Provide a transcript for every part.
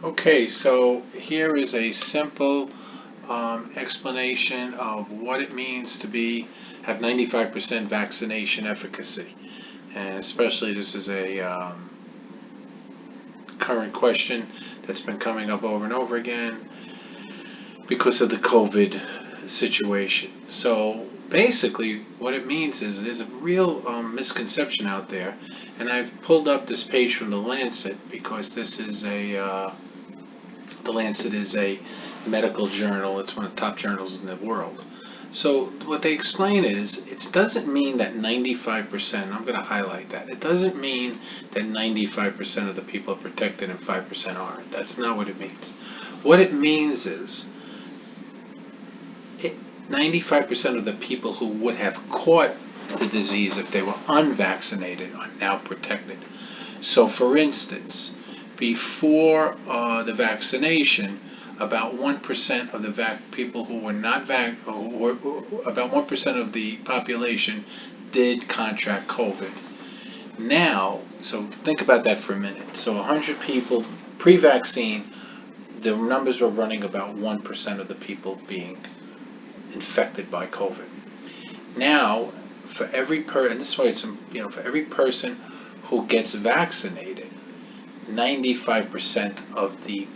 Okay, so here is a simple explanation of what it means to have 95% vaccination efficacy. And especially this is a current question that's been coming up over and over again because of the COVID situation. So basically what it means is there's a real misconception out there, and I've pulled up this page from the Lancet because the Lancet is a medical journal. It's one of the top journals in the world. So what they explain is it doesn't mean that 95%, I'm going to highlight that, it doesn't mean that 95% of the people are protected and 5% aren't. That's not what it means. What it means is 95% of the people who would have caught the disease if they were unvaccinated are now protected. So for instance, before the vaccination, about 1% of the people who were not about 1% of the population did contract COVID. Now, so think about that for a minute. So 100 people pre-vaccine, the numbers were running about 1% of the people being infected by COVID. Now, for every and this is why it's, for every person who gets vaccinated, 95% of the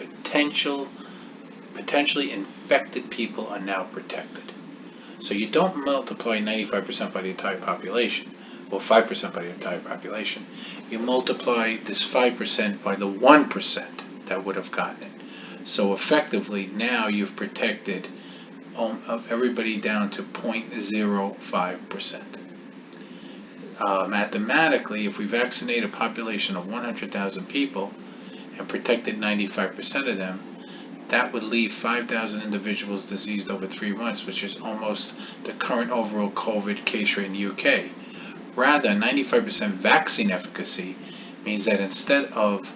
potentially infected people are now protected. So you don't multiply 95% by the entire population, or 5% by the entire population. You multiply this 5% by the 1% that would have gotten it. So effectively, now you've protected everybody down to 0.05%. Mathematically, if we vaccinate a population of 100,000 people and protected 95% of them, that would leave 5,000 individuals diseased over 3 months, which is almost the current overall COVID case rate in the UK. Rather, 95% vaccine efficacy means that instead of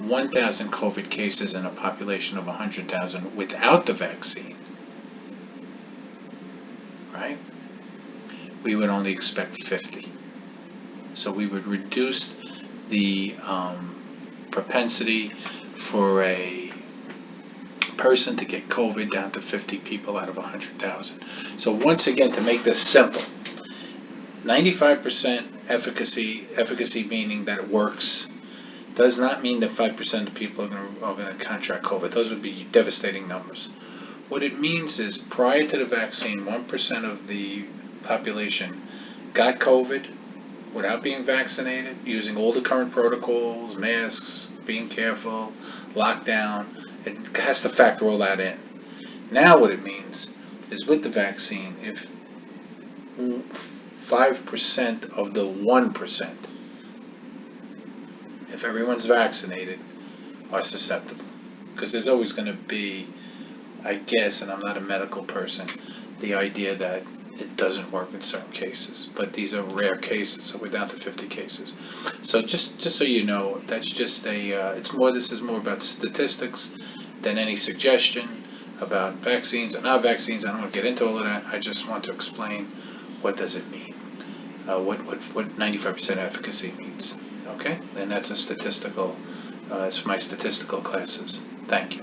1,000 COVID cases in a population of 100,000 without the vaccine, right, we would only expect 50. So we would reduce the propensity for a person to get COVID down to 50 people out of 100,000. So once again, to make this simple, 95% efficacy meaning that it works, does not mean that 5% of people are going to contract COVID. Those would be devastating numbers. What it means is prior to the vaccine, 1% of the population got COVID without being vaccinated, using all the current protocols, masks, being careful, lockdown. It has to factor all that in. Now what it means is with the vaccine, if 5% of the 1%, if everyone's vaccinated, are susceptible. Because there's always going to be, I guess, and I'm not a medical person, the idea that it doesn't work in certain cases, but these are rare cases, so we're down to 50 cases. So just so you know, that's just this is more about statistics than any suggestion about vaccines or not vaccines. I don't want to get into all of that. I just want to explain what does it mean, what 95% efficacy means. Okay, and that's a statistical. It's my statistical classes. Thank you.